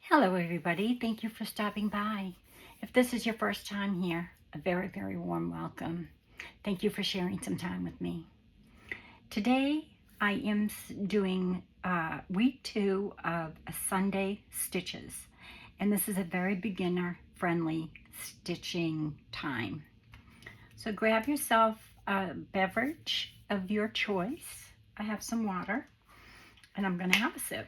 Hello everybody, thank you for stopping by. If this is your first time here, a very, very warm welcome. Thank you for sharing some time with me. Today I am doing week 2 of a Sunday stitches, and this is a very beginner friendly stitching time. So grab yourself a beverage of your choice. I have some water and I'm going to have a sip.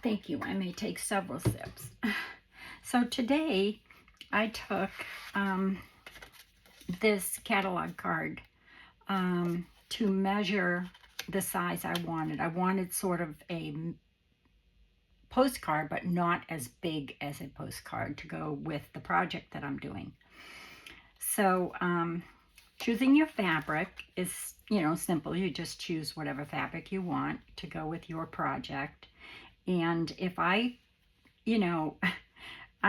Thank you. I may take several sips. So today I took this catalog card to measure the size I wanted. I wanted sort of a postcard, but not as big as a postcard to go with the project that I'm doing. So choosing your fabric is, simple. You just choose whatever fabric you want to go with your project. And if I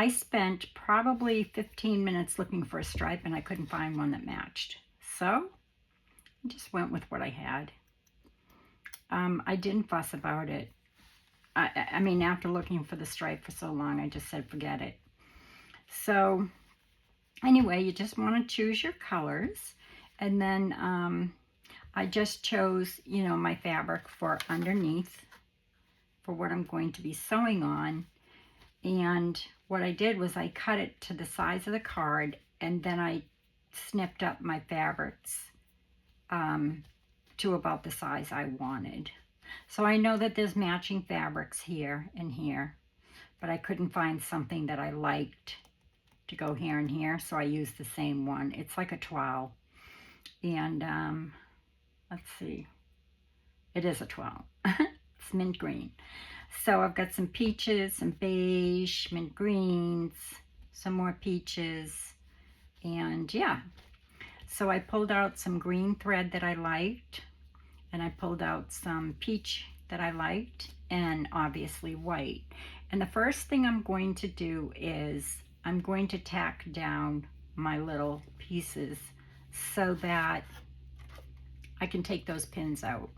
spent probably 15 minutes looking for a stripe and I couldn't find one that matched. So I just went with what I had. I didn't fuss about it. I mean, after looking for the stripe for so long, I just said, forget it. So anyway, you just want to choose your colors. And then I just chose, my fabric for underneath for what I'm going to be sewing on. And what I did was I cut it to the size of the card, and then I snipped up my fabrics to about the size I wanted. So I know that there's matching fabrics here and here, but I couldn't find something that I liked to go here and here, so I used the same one. It's like a toile, and let's see, it is a toile. It's mint green. So I've got some peaches, some beige, mint greens, some more peaches, and yeah. So I pulled out some green thread that I liked, and I pulled out some peach that I liked, and obviously white. And the first thing I'm going to do is I'm going to tack down my little pieces so that I can take those pins out.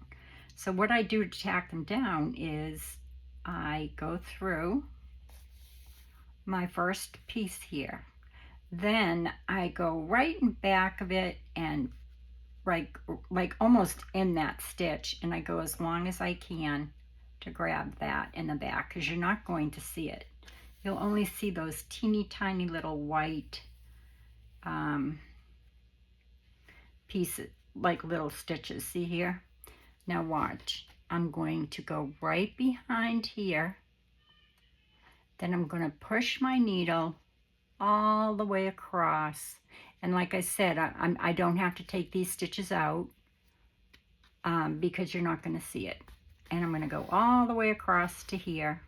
So what I do to tack them down is I go through my first piece here. Then I go right in back of it and like almost in that stitch, and I go as long as I can to grab that in the back, because you're not going to see it. You'll only see those teeny tiny little white pieces, like little stitches. See here? Now watch. I'm going to go right behind here. Then I'm going to push my needle all the way across. And like I said, I don't have to take these stitches out because you're not going to see it. And I'm going to go all the way across to here.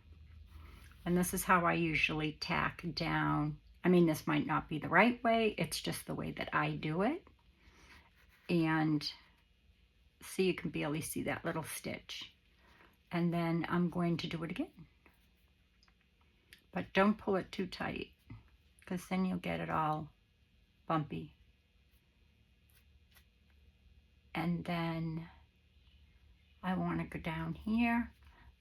And this is how I usually tack down. I mean, this might not be the right way. It's just the way that I do it. And see, you can barely see that little stitch. And then I'm going to do it again. But don't pull it too tight, because then you'll get it all bumpy. And then I want to go down here,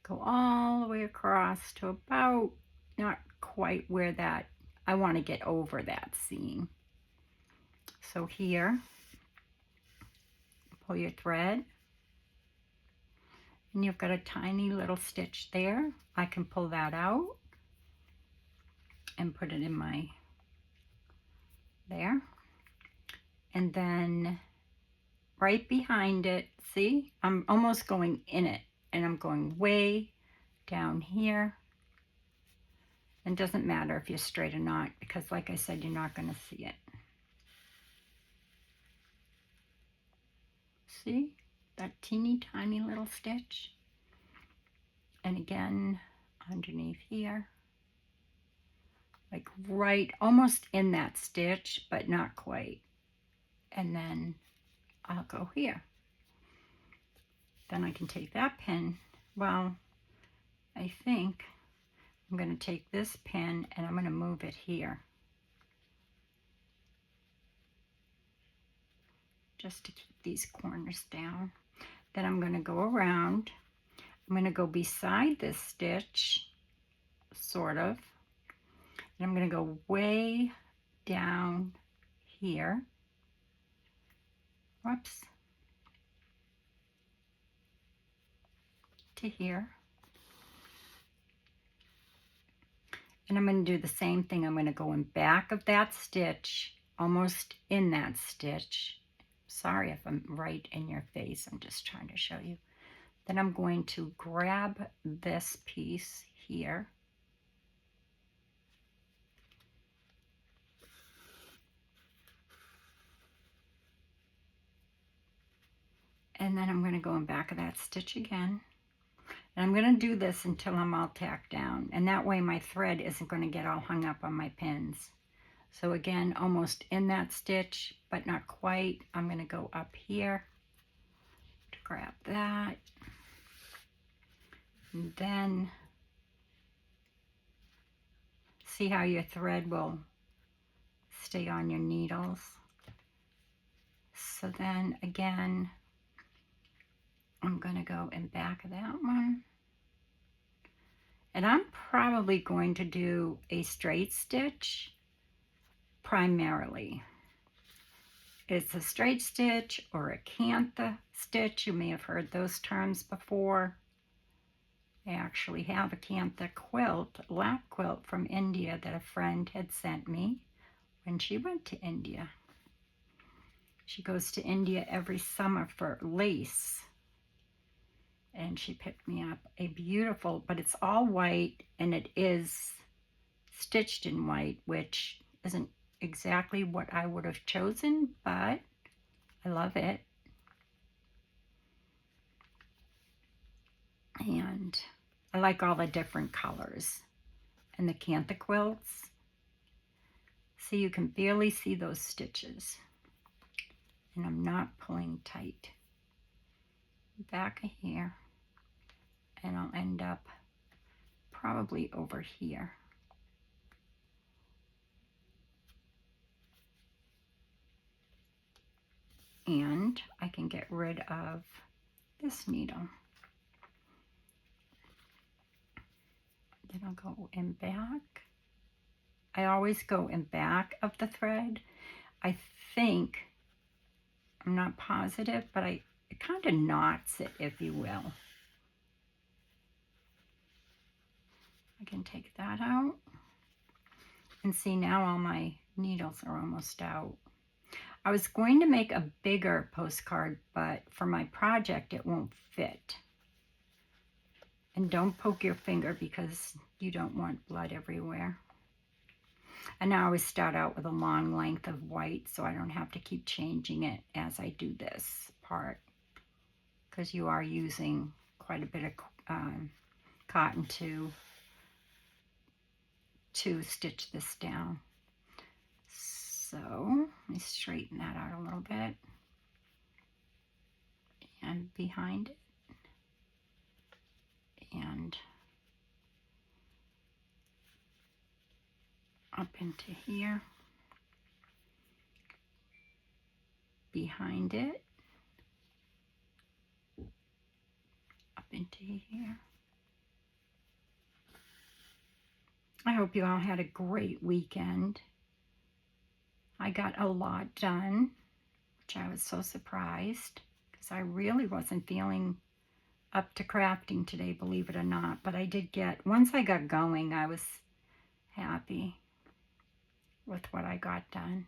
go all the way across to about, not quite where that, I want to get over that seam. So here, pull your thread, and you've got a tiny little stitch there. I can pull that out and put it in my, there. And then right behind it, see, I'm almost going in it, and I'm going way down here. And it doesn't matter if you're straight or not, because like I said, you're not going to see it. See that teeny tiny little stitch? And again, underneath here, like right almost in that stitch, but not quite. And then I'll go here. Then I can take that pin. Well, I think I'm going to take this pin and I'm going to move it here, just to keep these corners down. Then I'm going to go around. I'm going to go beside this stitch, sort of. And I'm going to go way down here. Whoops. To here. And I'm going to do the same thing. I'm going to go in back of that stitch, almost in that stitch. Sorry if I'm right in your face. I'm just trying to show you. Then I'm going to grab this piece here. And then I'm going to go in back of that stitch again. And I'm going to do this until I'm all tacked down. And that way my thread isn't going to get all hung up on my pins. So again, almost in that stitch, but not quite. I'm going to go up here to grab that. And then see how your thread will stay on your needles. So then again, I'm going to go in back of that one. And I'm probably going to do a straight stitch primarily. It's a straight stitch or a cantha stitch. You may have heard those terms before. I actually have a cantha quilt, lap quilt from India that a friend had sent me when she went to India. She goes to India every summer for lace. And she picked me up a beautiful, but it's all white and it is stitched in white, which isn't exactly what I would have chosen, but I love it. And I like all the different colors. And the cantha quilts, see, you can barely see those stitches. And I'm not pulling tight. Back of here. And I'll end up probably over here. And I can get rid of this needle. Then I'll go in back. I always go in back of the thread. I think, I'm not positive, but it kind of knots it, if you will. I can take that out. And see, now all my needles are almost out. I was going to make a bigger postcard, but for my project, it won't fit. And don't poke your finger because you don't want blood everywhere. And now I always start out with a long length of white so I don't have to keep changing it as I do this part. Because you are using quite a bit of cotton to stitch this down. So let me straighten that out a little bit. And behind it. And up into here. Behind it. Up into here. I hope you all had a great weekend. I got a lot done, which I was so surprised because I really wasn't feeling up to crafting today, believe it or not. But I did once I got going, I was happy with what I got done.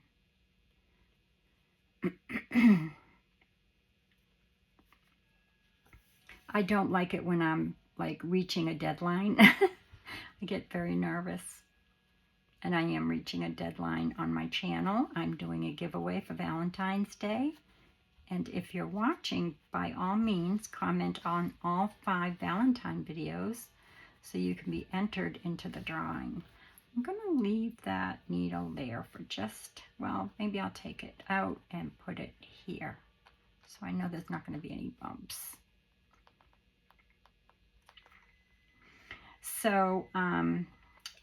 I don't like it when I'm like reaching a deadline. I get very nervous. And I am reaching a deadline on my channel. I'm doing a giveaway for Valentine's Day. And if you're watching, by all means, comment on all 5 Valentine videos so you can be entered into the drawing. I'm going to leave that needle there for just, well, maybe I'll take it out and put it here. So I know there's not going to be any bumps. So,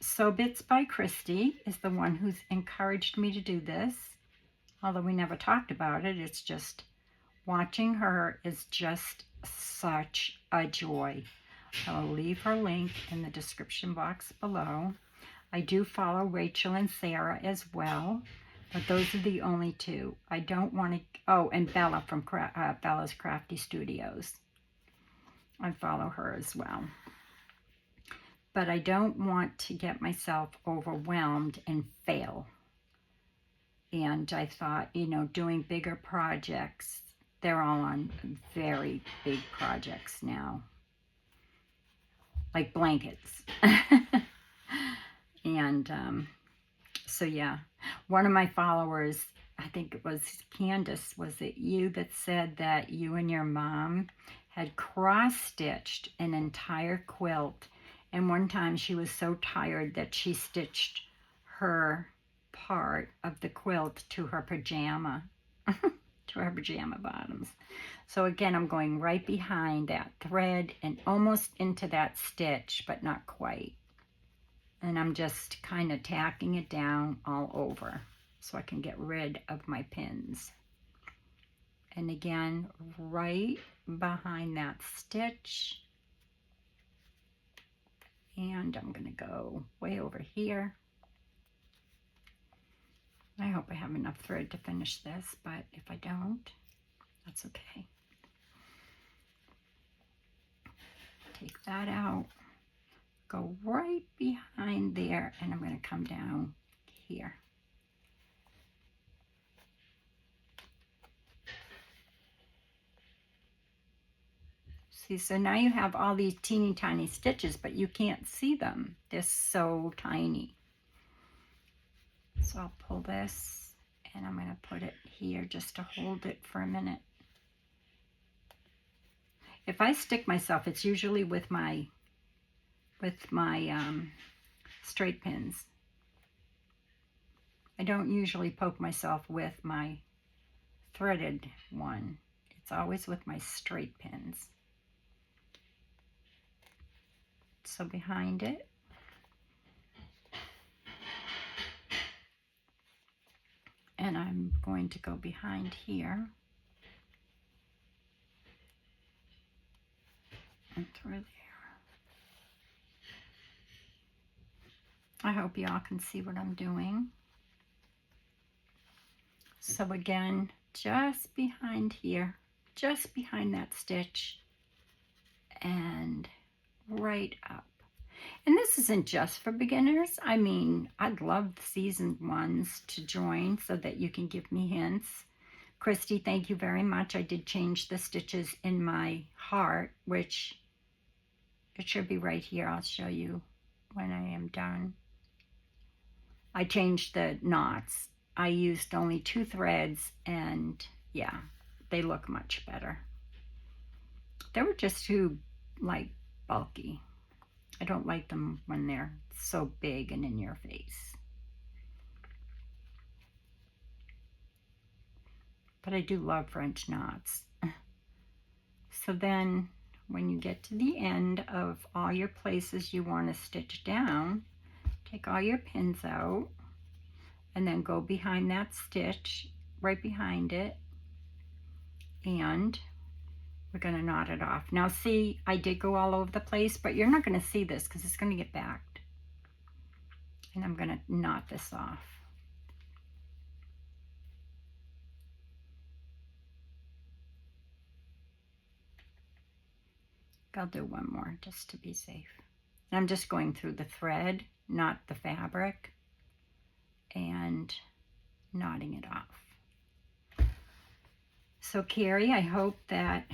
Sew Bits by Christy is the one who's encouraged me to do this. Although we never talked about it, it's just watching her is just such a joy. I'll leave her link in the description box below. I do follow Rachel and Sarah as well, but those are the only two. I don't want to, oh, and Bella from Bella's Crafty Studios. I follow her as well. But I don't want to get myself overwhelmed and fail. And I thought, you know, doing bigger projects, they're all on very big projects now, like blankets. And so, yeah, one of my followers, I think it was Candace, was it you that said that you and your mom had cross-stitched an entire quilt, and one time she was so tired that she stitched her part of the quilt to her pajama, to her pajama bottoms. So again, I'm going right behind that thread and almost into that stitch, but not quite. And I'm just kind of tacking it down all over so I can get rid of my pins. And again, right behind that stitch. And I'm going to go way over here. I hope I have enough thread to finish this, but if I don't, that's okay. Take that out. Go right behind there, and I'm going to come down here. See, so now you have all these teeny tiny stitches, but you can't see them. They're so tiny. So I'll pull this, and I'm going to put it here just to hold it for a minute. If I stick myself, it's usually with my straight pins. I don't usually poke myself with my threaded one. It's always with my straight pins. So behind it, and I'm going to go behind here and through there. I hope y'all can see what I'm doing. So again, just behind here, just behind that stitch, and right up. And this isn't just for beginners. I mean, I'd love seasoned ones to join so that you can give me hints. Christy, thank you very much. I did change the stitches in my heart, which it should be right here. I'll show you when I am done. I changed the knots. I used only 2 threads, and yeah, they look much better. They were just too, like, bulky. I don't like them when they're so big and in your face. But I do love French knots. So then when you get to the end of all your places you want to stitch down, take all your pins out and then go behind that stitch, right behind it, and we're going to knot it off. Now see, I did go all over the place, but you're not going to see this because it's going to get backed. And I'm going to knot this off. I'll do one more just to be safe. And I'm just going through the thread, not the fabric, and knotting it off. So Carrie, I hope that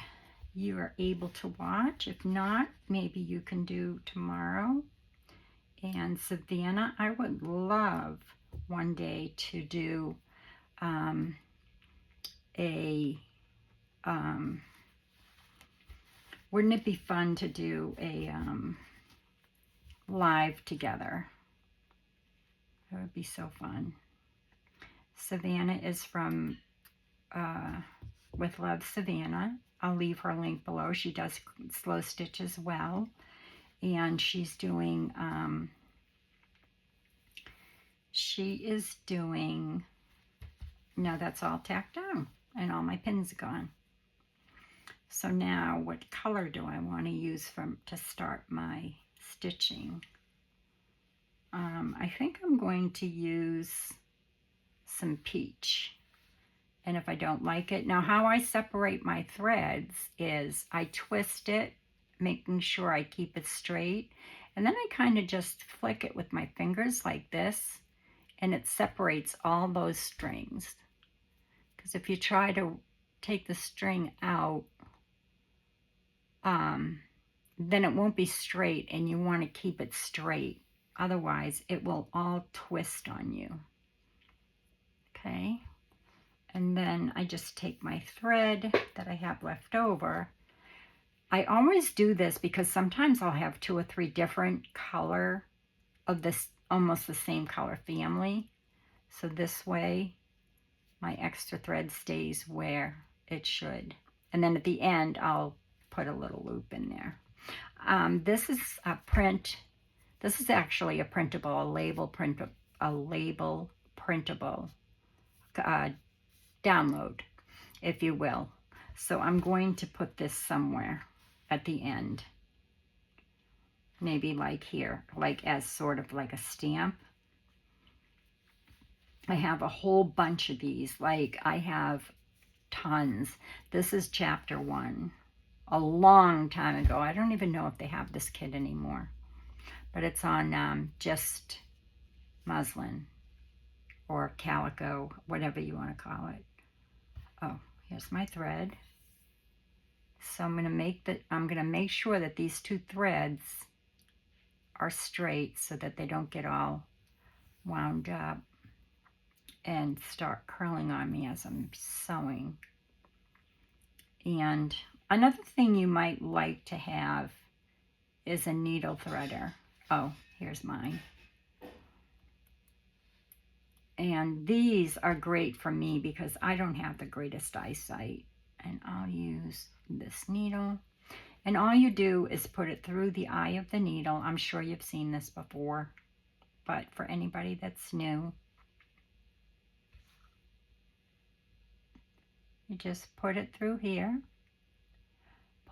you are able to watch. If not, maybe you can do tomorrow. And Savannah, I would love one day to do wouldn't it be fun to do a live together? That would be so fun. Savannah is from With Love Savannah. I'll leave her link below. She does slow stitch as well. And she's doing, no, that's all tacked down and all my pins are gone. So now what color do I want to use to start my stitching? I think I'm going to use some peach. And if I don't like it, now how I separate my threads is I twist it, making sure I keep it straight. And then I kind of just flick it with my fingers like this, and it separates all those strings. Because if you try to take the string out, then it won't be straight, and you want to keep it straight. Otherwise, it will all twist on you. Okay, and then I just take my thread that I have left over. I always do this because sometimes I'll have 2 or 3 different color of this, almost the same color family. So this way, my extra thread stays where it should. And then at the end, I'll put a little loop in there. This is a print. This is actually a printable, a label printable download, if you will. So I'm going to put this somewhere at the end. Maybe like here, like as sort of like a stamp. I have a whole bunch of these. Like I have tons. This is chapter 1. A long time ago. I don't even know if they have this kit anymore. But it's on just muslin or calico, whatever you want to call it. Oh, here's my thread. So I'm going to make sure that these 2 threads are straight so that they don't get all wound up and start curling on me as I'm sewing. And another thing you might like to have is a needle threader. Oh, here's mine. And these are great for me because I don't have the greatest eyesight. And I'll use this needle. And all you do is put it through the eye of the needle. I'm sure you've seen this before, but for anybody that's new, you just put it through here,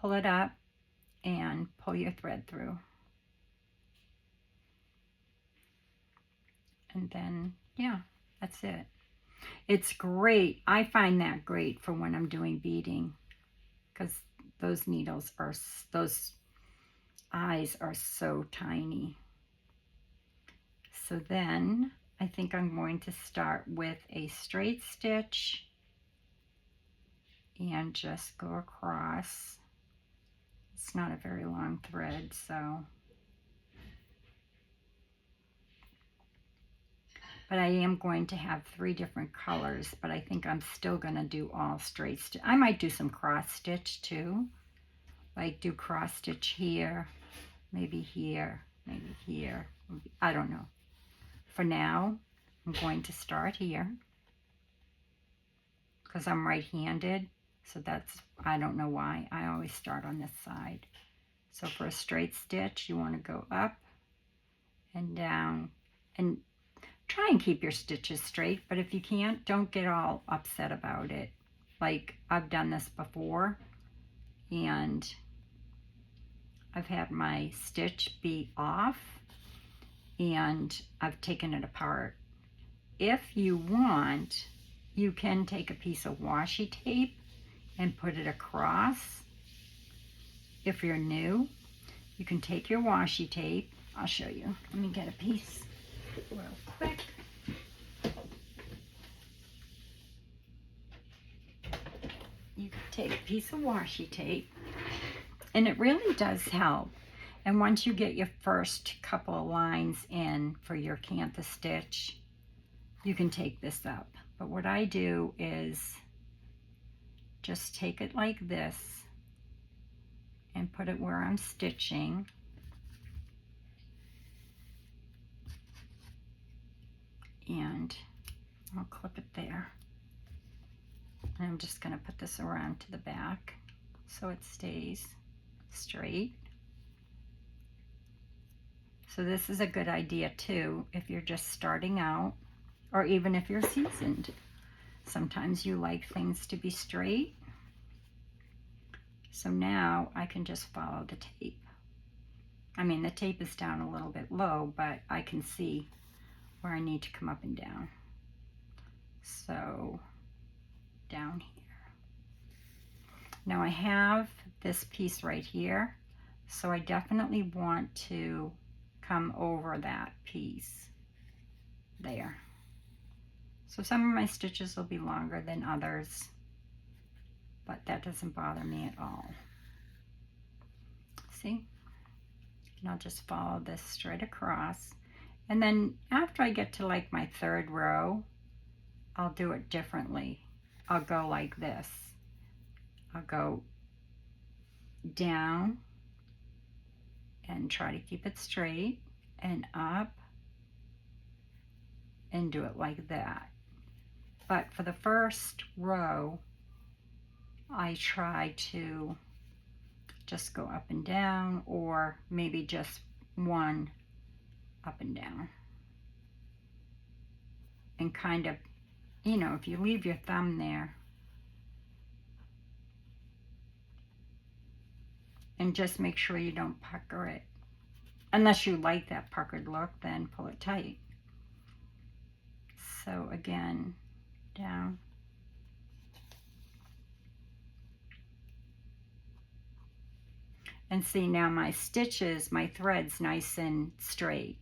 pull it up, and pull your thread through. And then, yeah, that's it. It's great. I find that great for when I'm doing beading because those needles are, those eyes are so tiny. So then I think I'm going to start with a straight stitch and just go across. It's not a very long thread, so. But I am going to have 3 different colors, but I think I'm still going to do all straight stitch. I might do some cross stitch too. Like do cross stitch here, maybe here, maybe here. I don't know. For now, I'm going to start here because I'm right-handed. So that's, I don't know why. I always start on this side. So for a straight stitch, you want to go up and down and try and keep your stitches straight, but if you can't, don't get all upset about it. Like I've done this before and I've had my stitch be off and I've taken it apart. If you want, you can take a piece of washi tape and put it across. If you're new, you can take your washi tape. I'll show you. Let me get a piece real quick. You can take a piece of washi tape, and it really does help. And once you get your first couple of lines in for your cantha stitch, you can take this up. But what I do is just take it like this and put it where I'm stitching. And I'll clip it there. And I'm just going to put this around to the back so it stays straight. So this is a good idea too if you're just starting out or even if you're seasoned. Sometimes you like things to be straight. So now I can just follow the tape. I mean, the tape is down a little bit low, but I can see where I need to come up and down. So down here. Now I have this piece right here, so I definitely want to come over that piece there. So some of my stitches will be longer than others, but that doesn't bother me at all. See? And I'll just follow this straight across. And then after I get to like my third row, I'll do it differently. I'll go like this. I'll go down and try to keep it straight, and up and do it like that. But for the first row, I try to just go up and down, or maybe just one up and down. And kind of, you know, if you leave your thumb there, and just make sure you don't pucker it. Unless you like that puckered look, then pull it tight. So again, down. And see, now my stitches, my thread's nice and straight.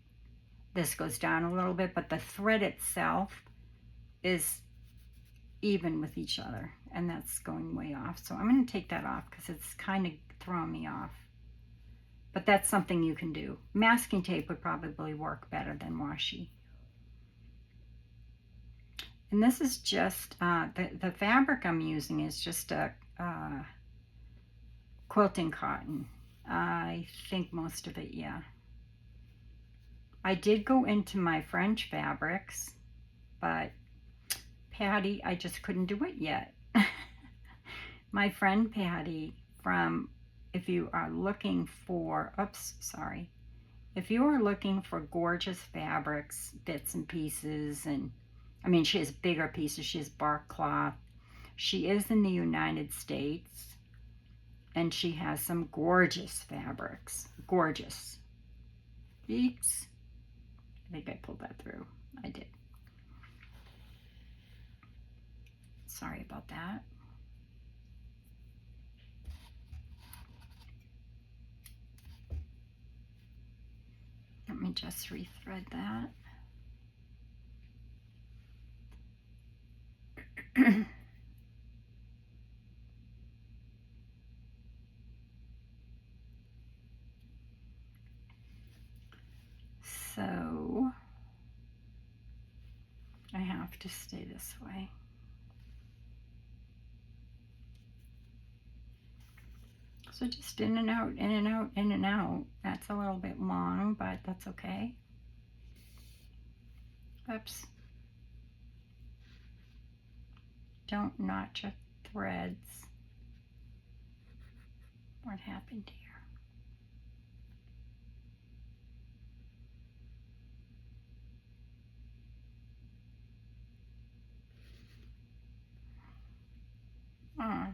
This goes down a little bit, but the thread itself is even with each other, and that's going way off. So I'm going to take that off because it's kind of throwing me off. But that's something you can do. Masking tape would probably work better than washi. And this is just, the fabric I'm using is just a quilting cotton. I think most of it, yeah. I did go into my French fabrics, but Patty, I just couldn't do it yet. My friend Patty from, if you are looking for, oops, sorry. If you are looking for gorgeous fabrics, bits and pieces, and I mean, she has bigger pieces, she has bark cloth. She is in the United States, and she has some gorgeous fabrics, gorgeous. Eeks. I think I pulled that through. I did. Sorry about that. Let me just rethread that. So I have to stay this way. So just in and out, in and out, in and out. That's a little bit long, but that's okay. Oops. Don't notch your threads. What happened here? Oh.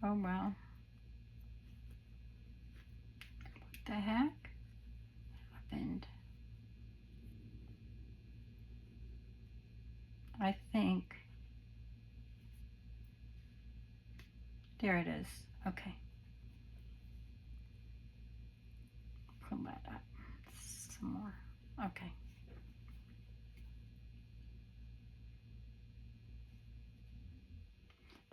Oh well. What the heck happened? I think. There it is. Okay. Pull that up some more. Okay.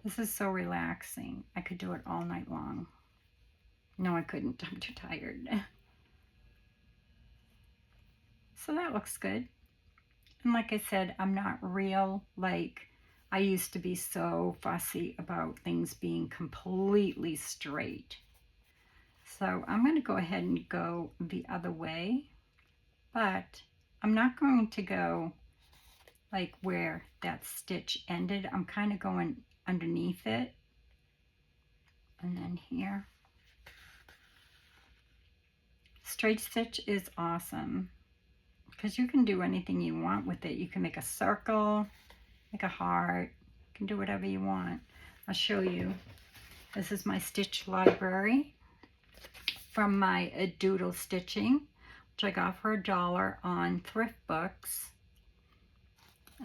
This is so relaxing. I could do it all night long. No, I couldn't. I'm too tired. So that looks good. And like I said, I'm not real, like I used to be so fussy about things being completely straight. So I'm going to go ahead and go the other way, but I'm not going to go like where that stitch ended. I'm kind of going underneath it, and then here. Straight stitch is awesome because you can do anything you want with it. You can make a circle, make a heart. You can do whatever you want. I'll show you. This is my stitch library from my doodle stitching, which I got for $1 on Thrift Books.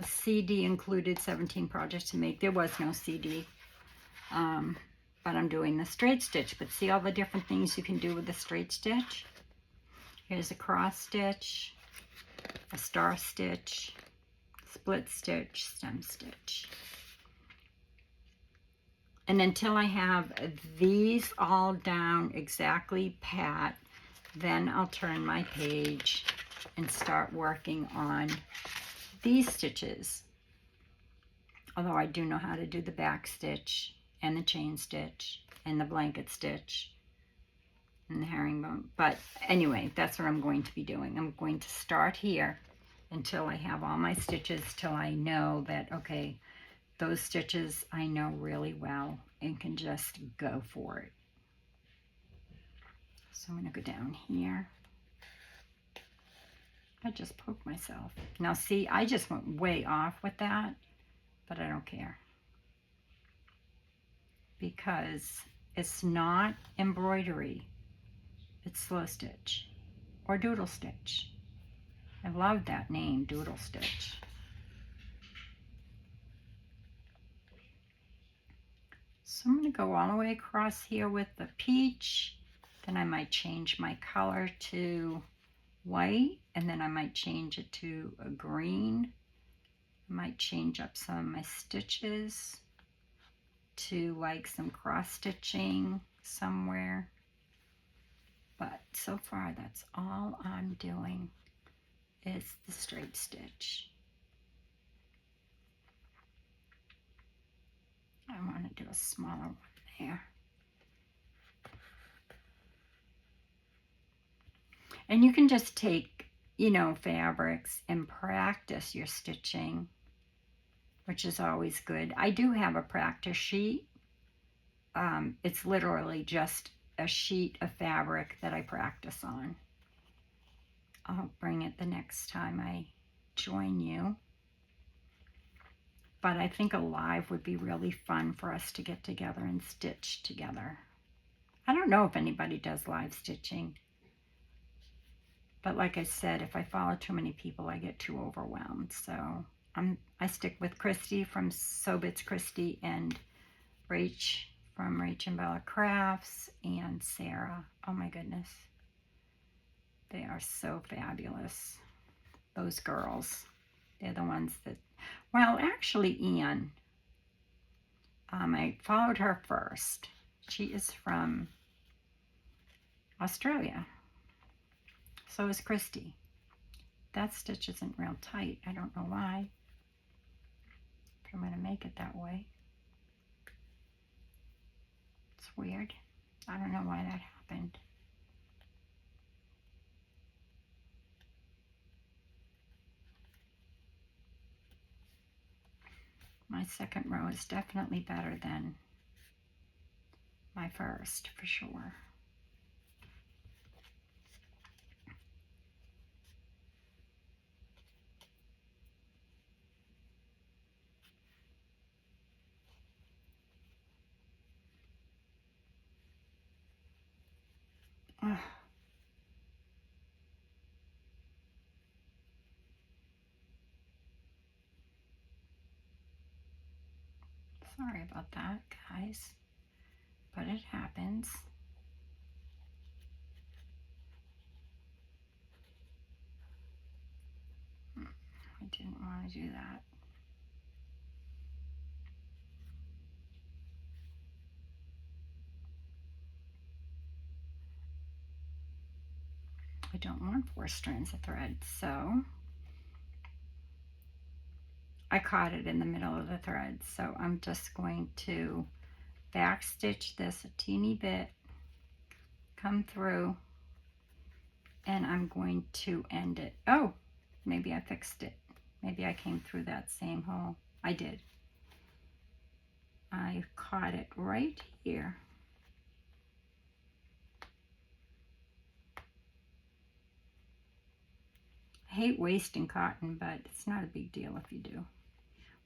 A CD included 17 projects to make. There was no CD, but I'm doing the straight stitch. But see all the different things you can do with the straight stitch? Here's a cross stitch, a star stitch, split stitch, stem stitch. And until I have these all down exactly pat, then I'll turn my page and start working on these stitches. Although I do know how to do the back stitch and the chain stitch and the blanket stitch and the herringbone. But anyway, that's what I'm going to be doing. I'm going to start here until I have all my stitches, till I know that, okay, those stitches I know really well and can just go for it. So I'm going to go down here. I just poked myself. Now see, I just went way off with that, but I don't care, because it's not embroidery. It's slow stitch or doodle stitch. I love that name, doodle stitch. So I'm going to go all the way across here with the peach. Then I might change my color to white, and then I might change it to a green. I might change up some of my stitches to like some cross stitching somewhere. But so far that's all I'm doing is the straight stitch. I want to do a smaller one there. And you can just take, you know, fabrics and practice your stitching, which is always good. I do have a practice sheet. It's literally just a sheet of fabric that I practice on. I'll bring it the next time I join you. But I think a live would be really fun for us to get together and stitch together. I don't know if anybody does live stitching. But like I said, if I follow too many people, I get too overwhelmed. So I stick with Christy from Sobits Christy and Rach from Rach and Bella Crafts and Sarah. Oh my goodness. They are so fabulous. Those girls. They're the ones that, well, actually Ian. I followed her first. She is from Australia. So is Christy. That stitch isn't real tight. I don't know why. But I'm going to make it that way. It's weird. I don't know why that happened. My second row is definitely better than my first, for sure. Ugh. Sorry about that, guys, but it happens. I didn't want to do that. I don't want 4 strands of thread, so I caught it in the middle of the thread. So I'm just going to back stitch this a teeny bit, come through, and I'm going to end it. Oh, maybe I fixed it. Maybe I came through that same hole. I did. I caught it right here. I hate wasting cotton, but it's not a big deal if you do.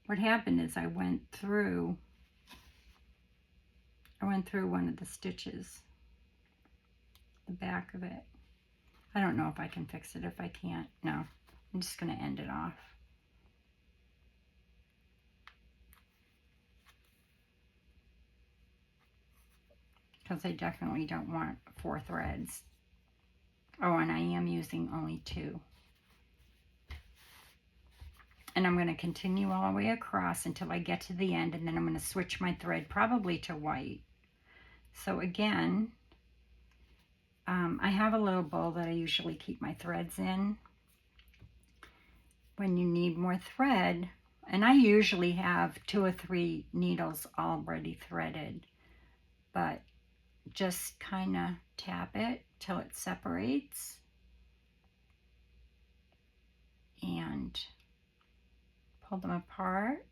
What happened is I went through one of the stitches, the back of it. I don't know if I can fix it. If I can't, no. I'm just going to end it off. Because I definitely don't want 4 threads. Oh, and I am using only 2. And I'm going to continue all the way across until I get to the end, and then I'm going to switch my thread probably to white. So again, I have a little bowl that I usually keep my threads in. When you need more thread, and I usually have 2 or 3 needles already threaded, but just kind of tap it till it separates and pull them apart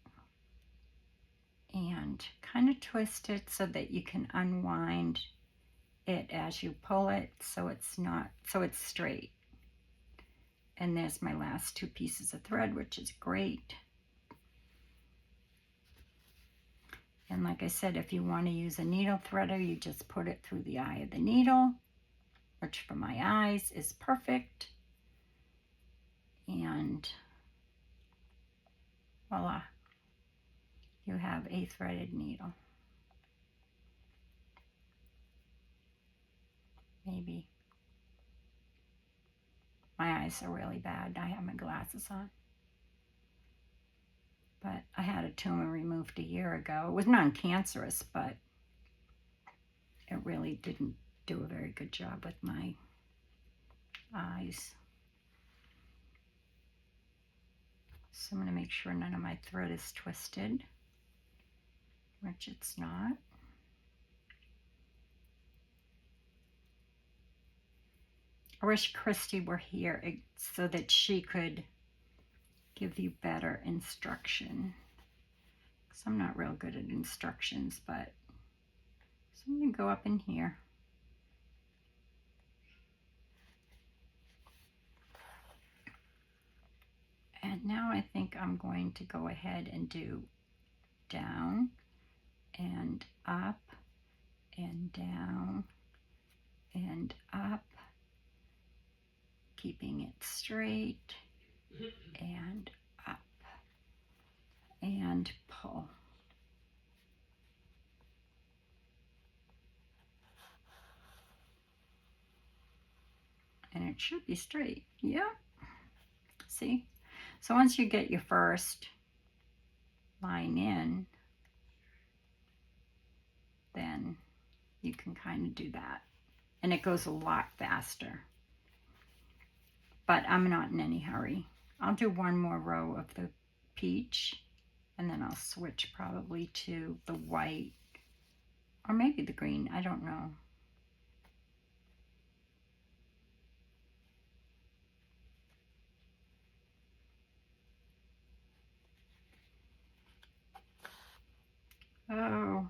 and kind of twist it so that you can unwind it as you pull it so it's straight. And there's my last 2 pieces of thread, which is great. And like I said, if you want to use a needle threader, you just put it through the eye of the needle, which for my eyes is perfect. And voila, you have a threaded needle. Maybe. My eyes are really bad. I have my glasses on. But I had a tumor removed a year ago. It was non-cancerous, but it really didn't do a very good job with my eyes. So I'm going to make sure none of my thread is twisted, which it's not. I wish Christy were here so that she could give you better instruction. Because I'm not real good at instructions, but so I'm going to go up in here. And now I think I'm going to go ahead and do down and up and down and up, keeping it straight and up and pull. And it should be straight. Yep. See? So once you get your first line in, then you can kind of do that. And it goes a lot faster. But I'm not in any hurry. I'll do one more row of the peach, and then I'll switch probably to the white, or maybe the green, I don't know. Oh.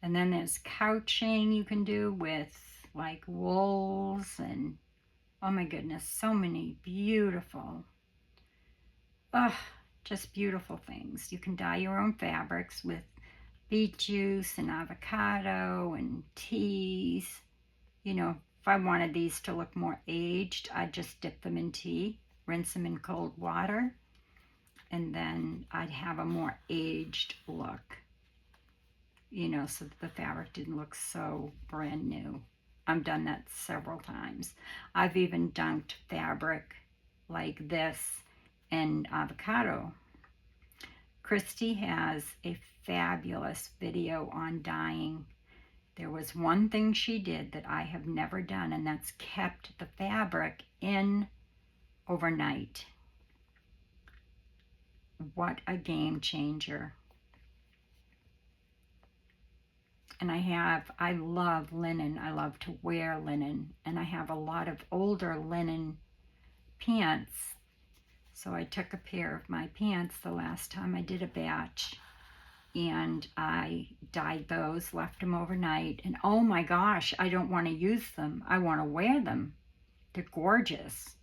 And then there's couching you can do with like wools and, oh my goodness, so many beautiful, just beautiful things. You can dye your own fabrics with beet juice and avocado and teas. You know, if I wanted these to look more aged, I'd just dip them in tea, rinse them in cold water, and then I'd have a more aged look, you know, so that the fabric didn't look so brand new. I've done that several times. I've even dunked fabric like this in avocado. Christy has a fabulous video on dyeing. There was one thing she did that I have never done, and that's kept the fabric in overnight. What a game changer. And I love linen. I love to wear linen. And I have a lot of older linen pants. So I took a pair of my pants the last time I did a batch and I dyed those, left them overnight, and oh my gosh, I don't want to use them. I want to wear them. They're gorgeous.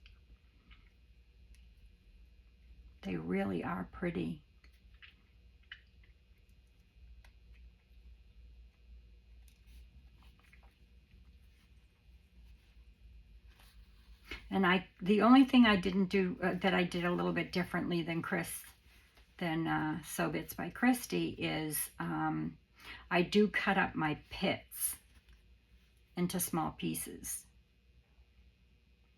They really are pretty. And the only thing I didn't do, that I did a little bit differently than Sew Bits by Christy is I do cut up my pits into small pieces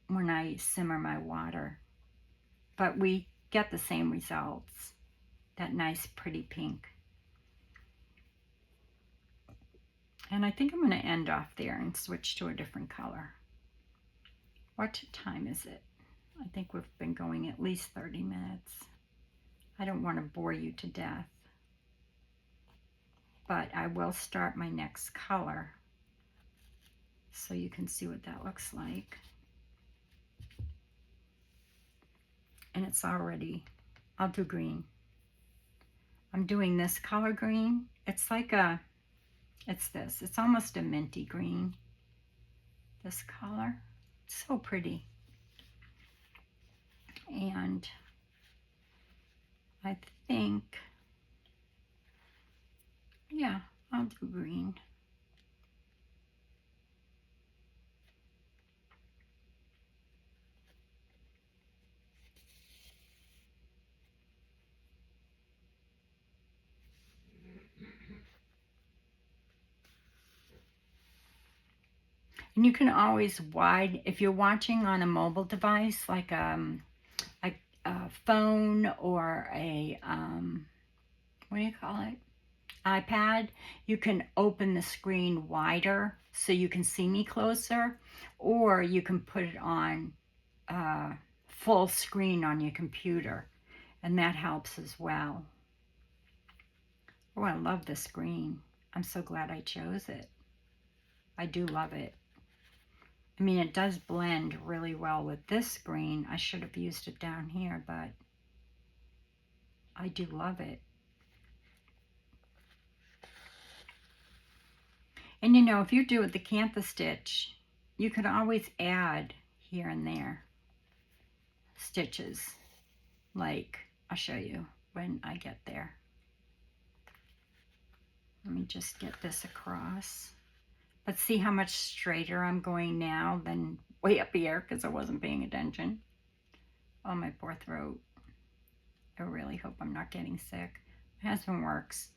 when I simmer my water. But we get the same results, that nice pretty pink. And I think I'm going to end off there and switch to a different color. What time is it? I think we've been going at least 30 minutes. I don't want to bore you to death, but I will start my next color so you can see what that looks like. And it's already, I'll do green. I'm doing this color green. It's like it's almost a minty green, this color. It's so pretty. And I think, yeah, I'll do green. And you can always widen, if you're watching on a mobile device, like a phone or a, what do you call it? iPad, you can open the screen wider so you can see me closer, or you can put it on full screen on your computer, and that helps as well. Oh, I love this green. I'm so glad I chose it. I do love it. I mean, it does blend really well with this green. I should have used it down here, but I do love it. And you know, if you do it the cantha stitch, you could always add here and there stitches. Like, I'll show you when I get there. Let me just get this across. But see how much straighter I'm going now than way up here because I wasn't paying attention. Oh, my poor throat. I really hope I'm not getting sick. My husband works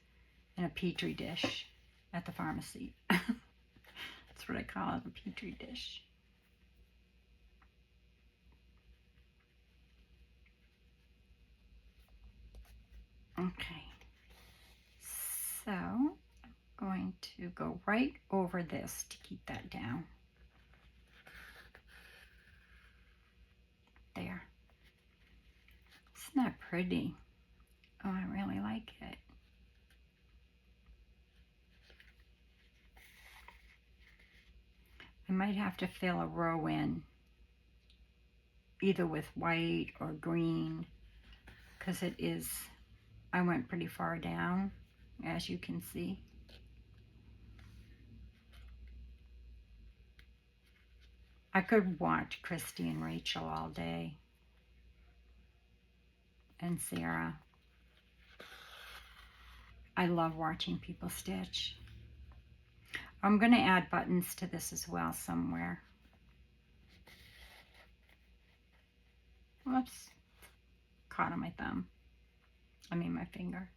in a petri dish at the pharmacy. That's what I call it, a petri dish. Okay, so I'm going to go right over this to keep that down. There. Isn't that pretty? Oh, I really like it. I might have to fill a row in, either with white or green, because it is, I went pretty far down, as you can see. I could watch Christy and Rachel all day, and Sarah. I love watching people stitch. I'm going to add buttons to this as well somewhere. Whoops. Caught on my thumb. I mean my finger.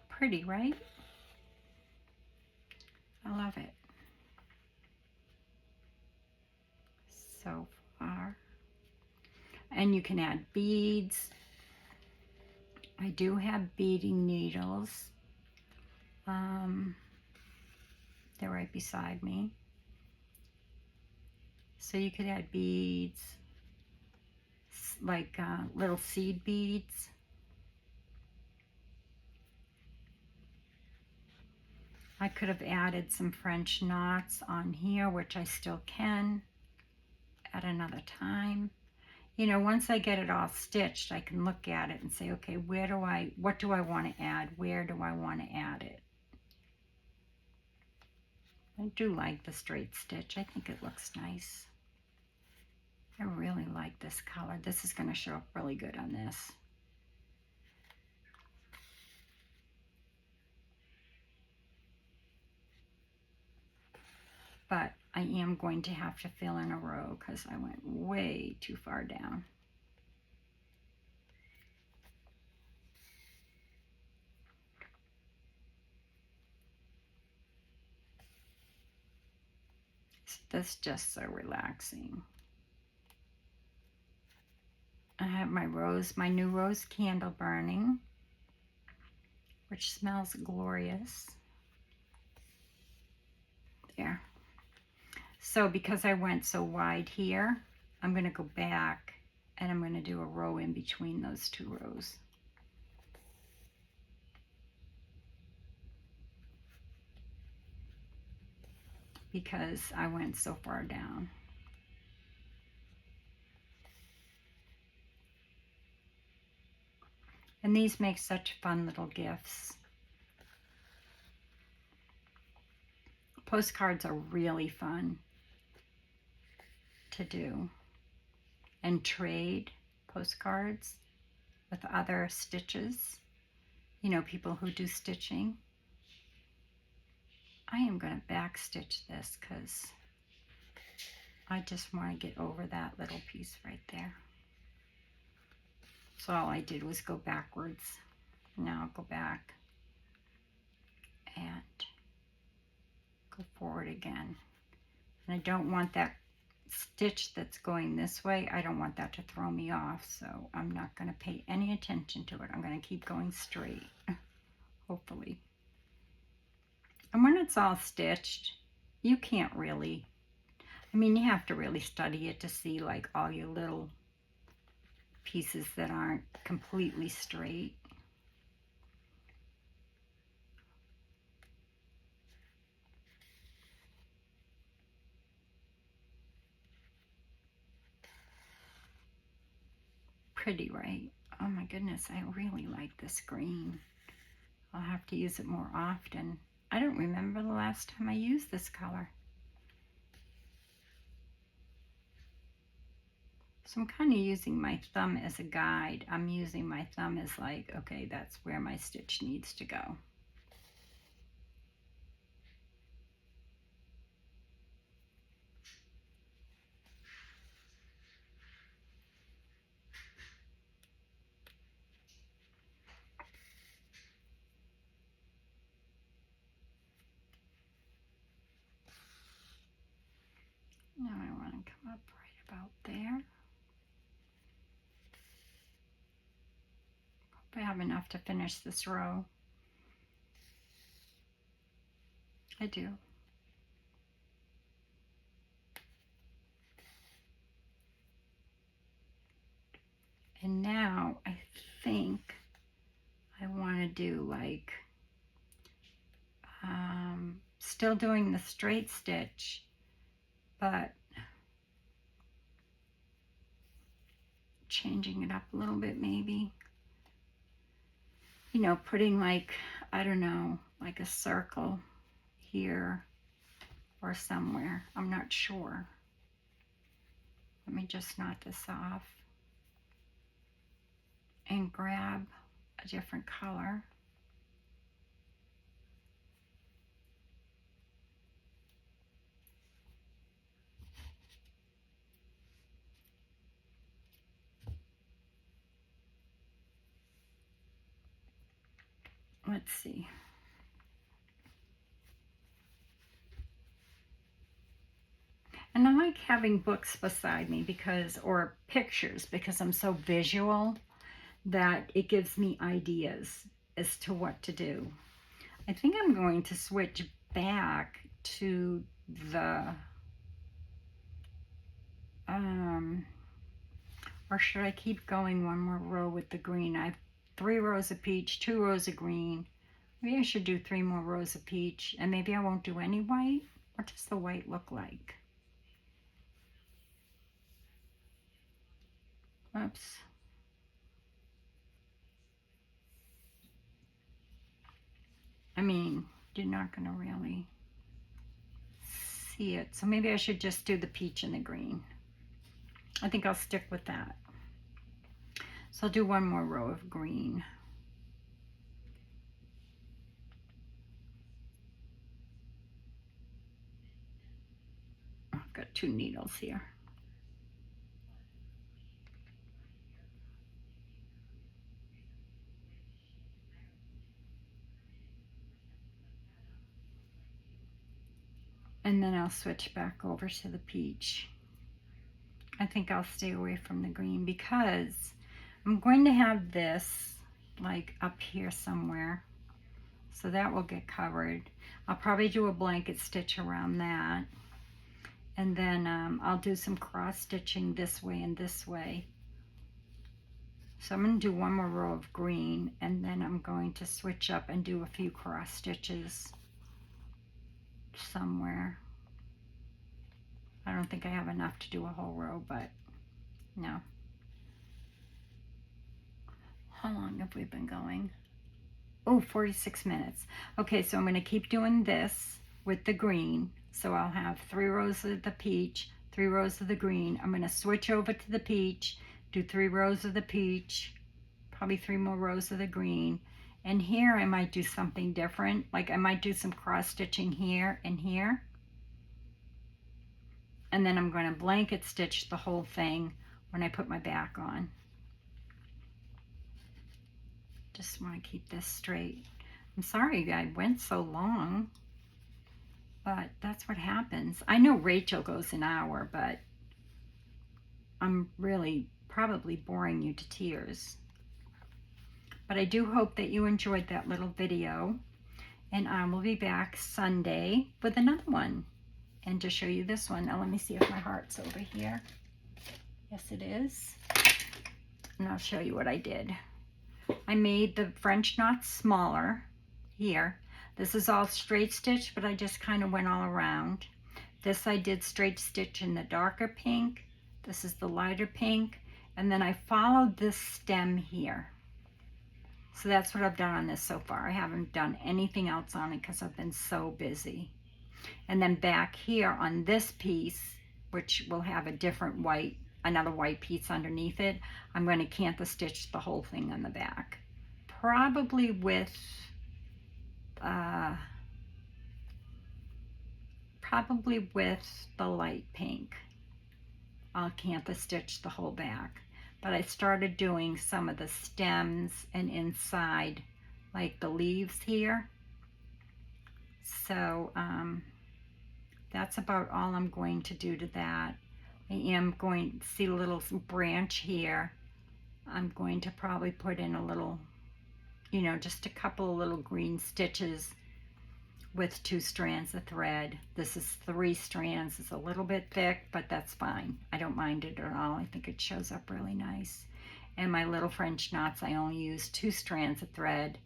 Pretty, right? I love it. So far. And you can add beads. I do have beading needles. They're right beside me. So you could add beads, like little seed beads. I could have added some French knots on here, which I still can at another time. You know, once I get it all stitched, I can look at it and say, okay, what do I want to add? Where do I want to add it? I do like the straight stitch. I think it looks nice. I really like this color. This is going to show up really good on this. But I am going to have to fill in a row because I went way too far down. That's just so relaxing. I have my new rose candle burning, which smells glorious. There. So because I went so wide here, I'm going to go back and I'm going to do a row in between those two rows. Because I went so far down. And these make such fun little gifts. Postcards are really fun to do. And trade postcards with other stitches. You know, people who do stitching. I am going to back stitch this because I just want to get over that little piece right there. So all I did was go backwards. Now I'll go back and go forward again. And I don't want that stitch that's going this way, I don't want that to throw me off, so I'm not going to pay any attention to it. I'm going to keep going straight, hopefully. And when it's all stitched, you can't really, I mean, you have to really study it to see like all your little pieces that aren't completely straight. Pretty, right? Oh my goodness, I really like this green. I'll have to use it more often. I don't remember the last time I used this color. So I'm kind of using my thumb as a guide. I'm using my thumb as like, okay, that's where my stitch needs to go. Now I want to come up right about there. Hope I have enough to finish this row. I do. And now I think I want to do like, still doing the straight stitch, but changing it up a little bit maybe. You know, putting like, I don't know, like a circle here or somewhere. I'm not sure. Let me just knot this off and grab a different color. Let's see. And I like having books beside me because, or pictures, because I'm so visual that it gives me ideas as to what to do. I think I'm going to switch back to the, or should I keep going one more row with the green? I have 3 rows of peach, 2 rows of green. Maybe I should do 3 more rows of peach, and maybe I won't do any white. What does the white look like? Oops. I mean, you're not going to really see it. So maybe I should just do the peach and the green. I think I'll stick with that. So I'll do one more row of green. I've got 2 needles here. And then I'll switch back over to the peach. I think I'll stay away from the green because I'm going to have this like up here somewhere. So that will get covered. I'll probably do a blanket stitch around that. And then I'll do some cross stitching this way and this way. So I'm going to do one more row of green, and then I'm going to switch up and do a few cross stitches somewhere. I don't think I have enough to do a whole row, but no. How long have we been going? Oh, 46 minutes. Okay, so I'm going to keep doing this with the green. So I'll have 3 rows of the peach, 3 rows of the green. I'm going to switch over to the peach, do 3 rows of the peach, probably 3 more rows of the green. And here I might do something different. Like I might do some cross stitching here and here. And then I'm going to blanket stitch the whole thing when I put my back on. Just want to keep this straight. I'm sorry I went so long, but that's what happens. I know Rachel goes an hour, but I'm really probably boring you to tears. But I do hope that you enjoyed that little video, and I will be back Sunday with another one and to show you this one. Now let me see if my heart's over here. Yes, it is. And I'll show you what I did. I made the French knots smaller here. This is all straight stitch, but I just kind of went all around. This I did straight stitch in the darker pink. This is the lighter pink. And then I followed this stem here. So that's what I've done on this so far. I haven't done anything else on it because I've been so busy. And then back here on this piece, which will have a different white, another white piece underneath it, I'm going to cantha stitch the whole thing on the back. Probably with the light pink. I'll cantha stitch the whole back. But I started doing some of the stems and inside, like the leaves here. So that's about all I'm going to do to that. I am going to see a little branch here. I'm going to probably put in a little, you know, just a couple of little green stitches with 2 strands of thread. This is 3 strands. It's a little bit thick, but that's fine. I don't mind it at all. I think it shows up really nice. And my little French knots, I only used 2 strands of thread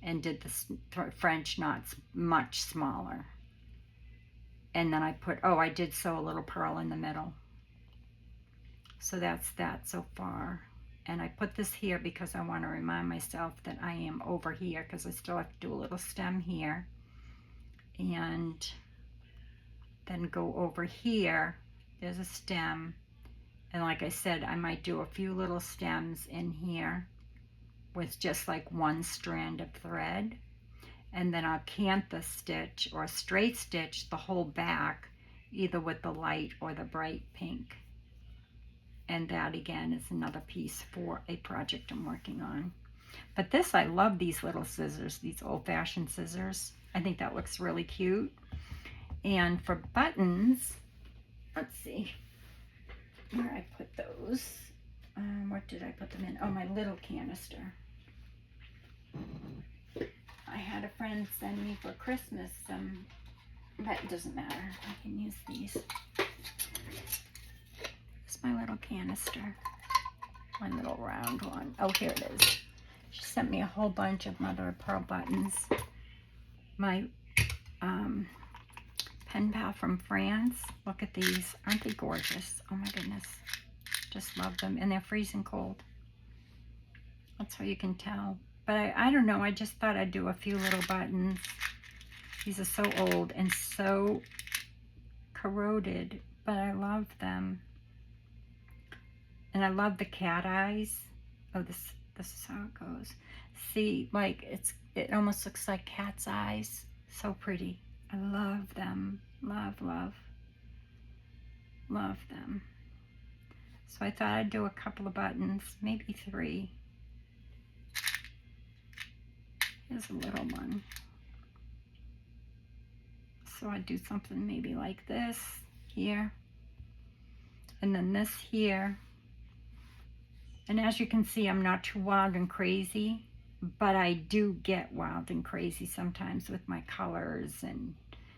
and did the French knots much smaller. And then I put, oh, I did sew a little pearl in the middle. So that's that so far. And I put this here because I want to remind myself that I am over here because I still have to do a little stem here. And then go over here. There's a stem. And like I said, I might do a few little stems in here with just like 1 strand of thread. And then I'll cantha stitch or straight stitch the whole back, either with the light or the bright pink. And that again is another piece for a project I'm working on. But this, I love these little scissors, these old-fashioned scissors. I think that looks really cute. And for buttons, let's see where I put those. What did I put them in? Oh, my little canister. I had a friend send me for Christmas some, but it doesn't matter. I can use these. It's my little canister. My little round one. Oh, here it is. She sent me a whole bunch of mother of pearl buttons. My pen pal from France. Look at these. Aren't they gorgeous? Oh my goodness. Just love them. And they're freezing cold. That's how you can tell. But I don't know. I just thought I'd do a few little buttons. These are so old and so corroded, but I love them. And I love the cat eyes. Oh, this is how it goes. See, like it almost looks like cat's eyes. So pretty. I love them. Love, love, love them. So I thought I'd do a couple of buttons, maybe 3. Here's a little one. So I'd do something maybe like this here. And then this here. And as you can see, I'm not too wild and crazy, but I do get wild and crazy sometimes with my colors, and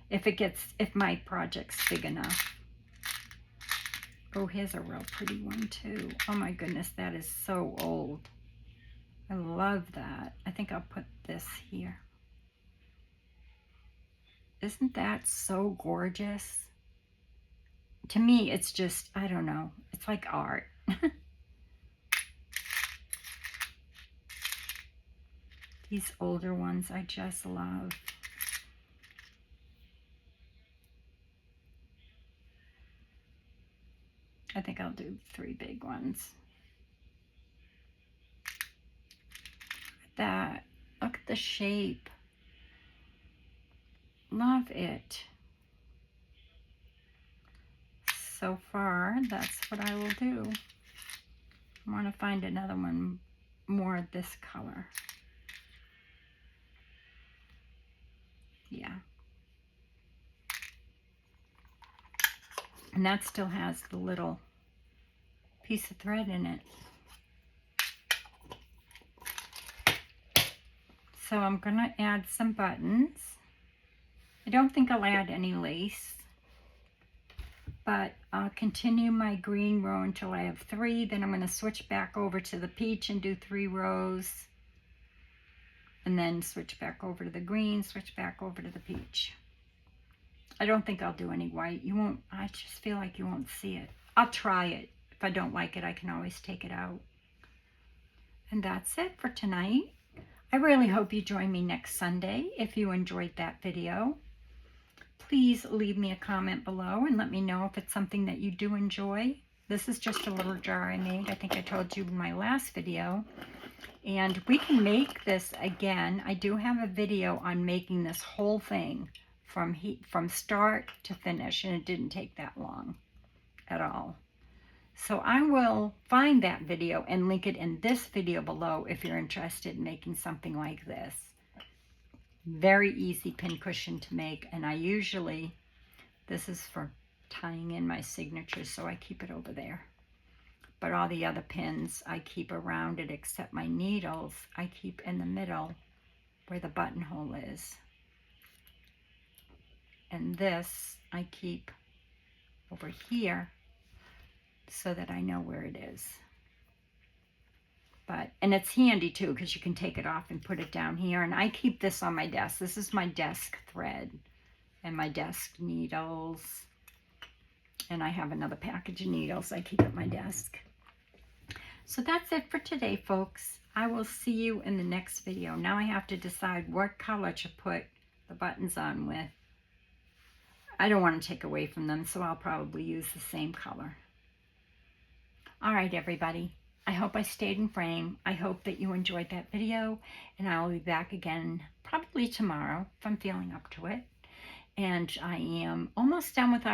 if my project's big enough. Oh, here's a real pretty one too. Oh my goodness, that is so old. I love that. I think I'll put this here. Isn't that so gorgeous? To me, it's just, I don't know, it's like art. These older ones I just love. I think I'll do 3 big ones. That, look at the shape. Love it. So far, that's what I will do. I want to find another one more of this color. Yeah. And that still has the little piece of thread in it. So I'm going to add some buttons. I don't think I'll add any lace, but I'll continue my green row until I have 3. Then I'm going to switch back over to the peach and do 3 rows. And then switch back over to the green, switch back over to the peach. I don't think I'll do any white. You won't, I just feel like you won't see it. I'll try it. If I don't like it, I can always take it out. And that's it for tonight. I really hope you join me next Sunday. If you enjoyed that video, please leave me a comment below and let me know if it's something that you do enjoy. This is just a little jar I made. I think I told you in my last video. And we can make this again. I do have a video on making this whole thing from start to finish, and it didn't take that long at all. So I will find that video and link it in this video below if you're interested in making something like this. Very easy pincushion to make, and I usually, this is for tying in my signature, so I keep it over there. But all the other pins I keep around it, except my needles I keep in the middle where the buttonhole is. And this I keep over here so that I know where it is. And it's handy too, because you can take it off and put it down here. And I keep this on my desk. This is my desk thread and my desk needles. And I have another package of needles I keep at my desk. So that's it for today, folks. I will see you in the next video. Now I have to decide what color to put the buttons on with. I don't want to take away from them, so I'll probably use the same color. All right, everybody. I hope I stayed in frame. I hope that you enjoyed that video, and I will be back again probably tomorrow if I'm feeling up to it. And I am almost done with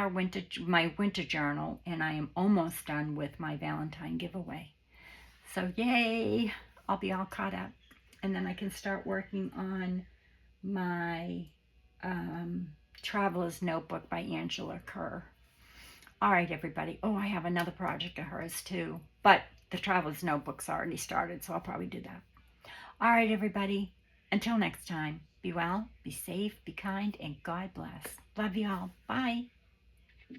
my winter journal, and I am almost done with my Valentine giveaway. So yay, I'll be all caught up. And then I can start working on my Traveler's Notebook by Angela Kerr. All right, everybody. Oh, I have another project of hers too. But the Traveler's Notebook's already started, so I'll probably do that. All right, everybody. Until next time, be well, be safe, be kind, and God bless. Love you all. Bye.